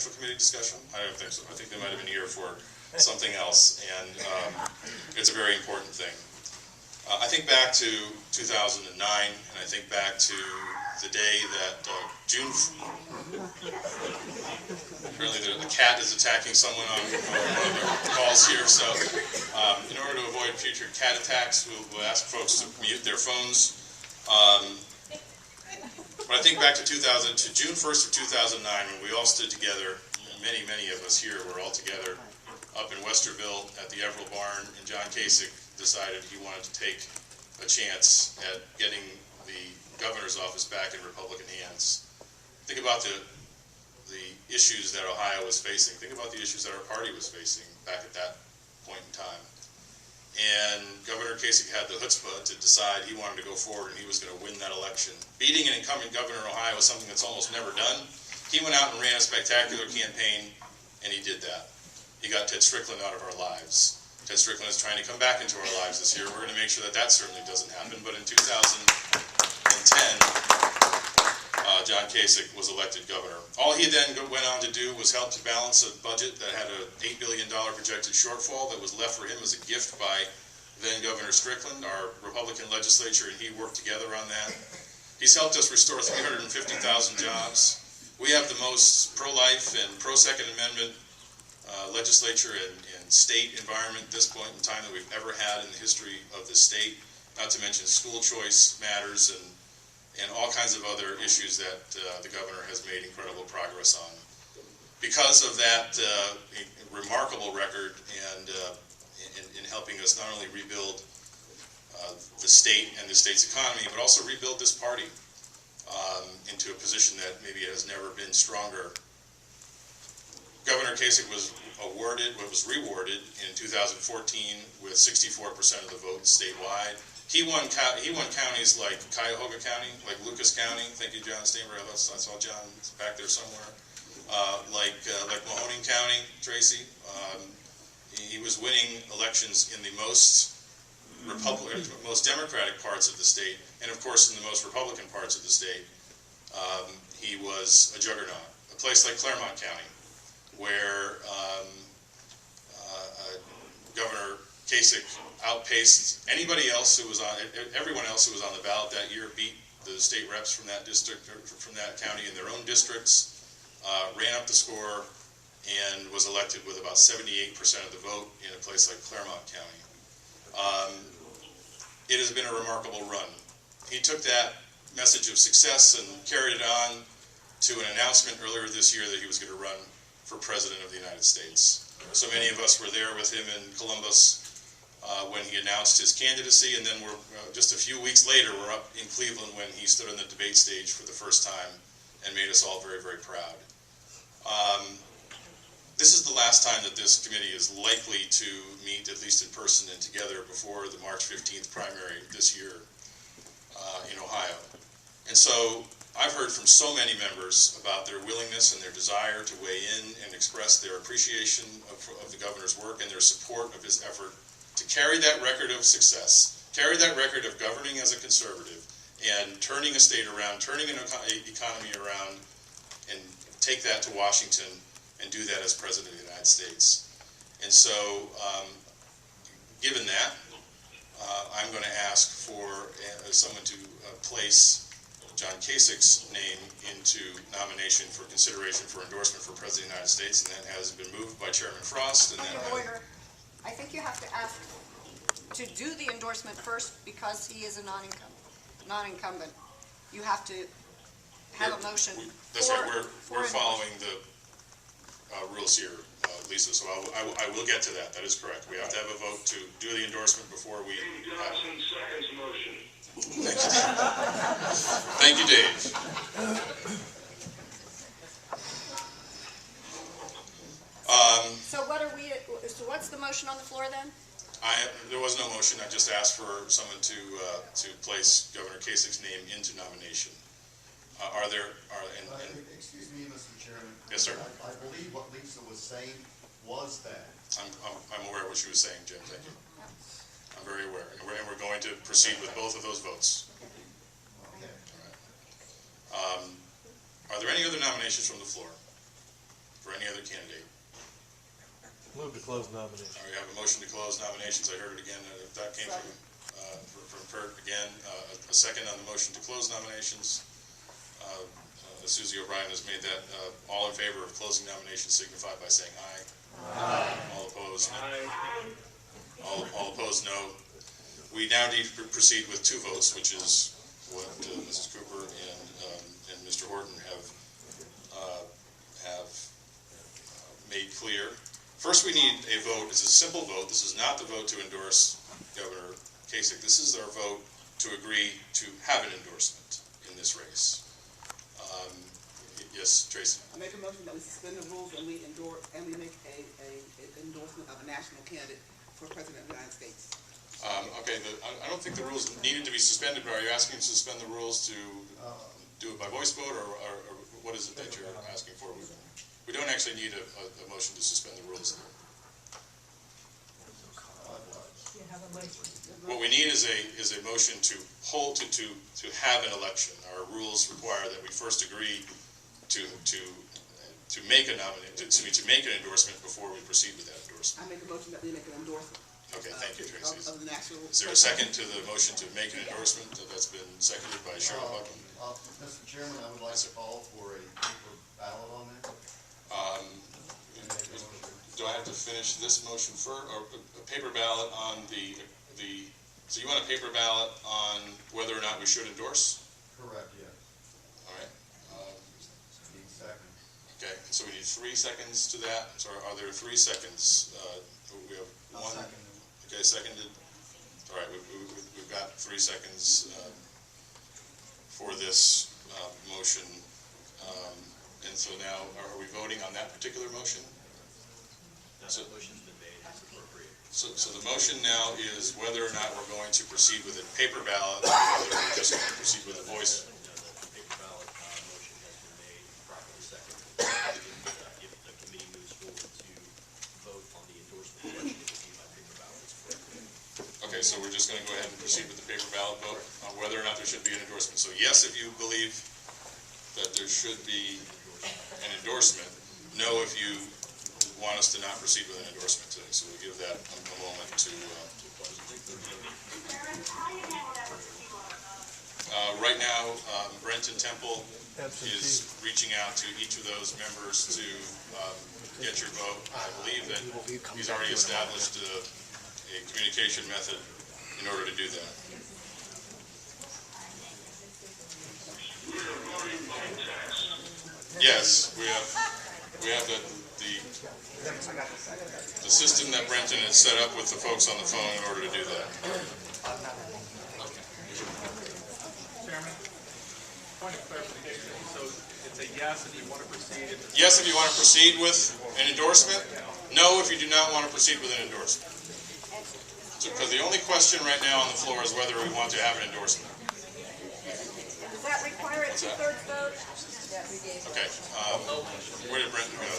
Financial Committee discussion? I don't think so. I think they might have been here for something else, and it's a very important thing. I think back to 2009, and I think back to the day that apparently the cat is attacking someone on one of the calls here, so in order to avoid future cat attacks, we'll ask folks to mute their phones. But I think back to June 1st of 2009, when we all stood together, many of us here were all together up in Westerville at the Everett Barn, and John Kasich decided he wanted to take a chance at getting the governor's office back in Republican hands. Think about the issues that Ohio was facing. Think about the issues that our party was facing back at that point in time. And Governor Kasich had the chutzpah to decide he wanted to go forward and he was going to win that election. Beating an incumbent governor in Ohio is something that's almost never done. He went out and ran a spectacular campaign, and he did that. He got Ted Strickland out of our lives. Ted Strickland is trying to come back into our lives this year. We're going to make sure that that certainly doesn't happen. But in 2010, John Kasich was elected governor. All he then went on to do was help to balance a budget that had an $8 billion projected shortfall that was left for him as a gift by then Governor Strickland, our Republican legislature, and he worked together on that. He's helped us restore 350,000 jobs. We have the most pro-life and pro-Second Amendment legislature and state environment at this point in time that we've ever had in the history of the state, not to mention school choice matters and all kinds of other issues that the governor has made incredible progress on. Because of that remarkable record and in helping us not only rebuild the state and the state's economy, but also rebuild this party into a position that maybe has never been stronger. Governor Kasich was rewarded in 2014 with 64% of the vote statewide. He won counties like Cuyahoga County, like Lucas County. Thank you, John Steinberg. I saw John back there somewhere. Like Mahoning County, Tracy. He was winning elections in the most Democratic parts of the state, and of course in the most Republican parts of the state. He was a juggernaut. A place like Claremont County, where Governor Kasich outpaced anybody else who was on, everyone else who was on the ballot that year, beat the state reps from that district, or from that county in their own districts, ran up the score, and was elected with about 78% of the vote in a place like Claremont County. It has been a remarkable run. He took that message of success and carried it on to an announcement earlier this year that he was going to run for President of the United States. So many of us were there with him in Columbus when he announced his candidacy, and then we're just a few weeks later, we're up in Cleveland when he stood on the debate stage for the first time and made us all very, very proud. This is the last time that this committee is likely to meet, at least in person and together, before the March 15th primary this year in Ohio. And so I've heard from so many members about their willingness and their desire to weigh in and express their appreciation of the governor's work and their support of his effort to carry that record of success, carry that record of governing as a conservative and turning a state around, turning an economy around, and take that to Washington and do that as President of the United States. And so, given that, I'm going to ask for someone to place John Kasich's name into nomination for consideration for endorsement for President of the United States, and that has been moved by Chairman Frost. And then order. I think you have to ask to do the endorsement first because he is a non-incumbent. You have to have a motion. That's right. We're following the rules here, Lisa. So I will get to that. That is correct. We have to have a vote to do the endorsement before we. Johnson seconds motion. Thank you. Thank you, Dave. So what are we? So what's the motion on the floor then? There was no motion. I just asked for someone to place Governor Kasich's name into nomination. Excuse me, Mr. Chairman. Yes, sir. I believe what Lisa was saying was that. I'm aware of what she was saying, Jim. Thank you. I'm very aware, and we're going to proceed with both of those votes. Okay. All right. Are there any other nominations from the floor for another candidate? Move to close nominations. All right, I have a motion to close nominations. I heard it again. That came from Kurt again. A second on the motion to close nominations. Susie O'Brien has made that. All in favor of closing nominations signify by saying aye. Aye. All opposed? Aye. All opposed, no. We now need to proceed with 2 votes, which is what Mrs. Cooper and Mr. Horton have made clear. First, we need a vote. It's a simple vote. This is not the vote to endorse Governor Kasich. This is our vote to agree to have an endorsement in this race. Yes, Tracy. I make a motion that we suspend the rules and we endorse, and we make a endorsement of a national candidate for President of the United States. Okay, I don't think the rules needed to be suspended, but are you asking to suspend the rules to do it by voice vote, or what is it that you're asking for? We don't actually need a motion to suspend the rules. What we need is a motion to hold to have an election. Our rules require that we first agree to make a to make an endorsement before we proceed with that endorsement. I make a motion that we make an endorsement. Okay, thank you, Tracy. Of the national. Is there a second to the motion to make an endorsement that's been seconded by Cheryl Buckland? Mr. Chairman, I would like to call for a paper ballot on that. Do I have to finish this motion first, or a paper ballot on so you want a paper ballot on whether or not we should endorse? Correct, yes. All right. Need seconds. Okay, so we need 3 seconds to that. So are there 3 seconds? We have one. Okay, seconded. All right, we've got 3 seconds for this motion. And so now, are we voting on that particular motion? So, motion's been made, it's appropriate. so the motion now is whether or not we're going to proceed with a paper ballot, or whether we're just going to proceed with a voice. The paper ballot motion has been made, properly seconded. If the committee moves forward to vote on the endorsement question, it will be by paper ballot. Okay, so we're just going to go ahead and proceed with the paper ballot vote on whether or not there should be an endorsement. So yes, if you believe that there should be an endorsement. No, if you want us to not proceed with an endorsement today. So we'll give that a moment to right now, Brenton Temple is reaching out to each of those members to get your vote. I believe that he's already established a communication method in order to do that. Yes, we have the system that Brenton has set up with the folks on the phone in order to do that. Chairman, point of clarification, so it's a yes if you want to proceed? Yes, if you want to proceed with an endorsement. No, if you do not want to proceed with an endorsement. Because the only question right now on the floor is whether we want to have an endorsement. Does that require a 2/3 vote? Okay, where did Brenton go?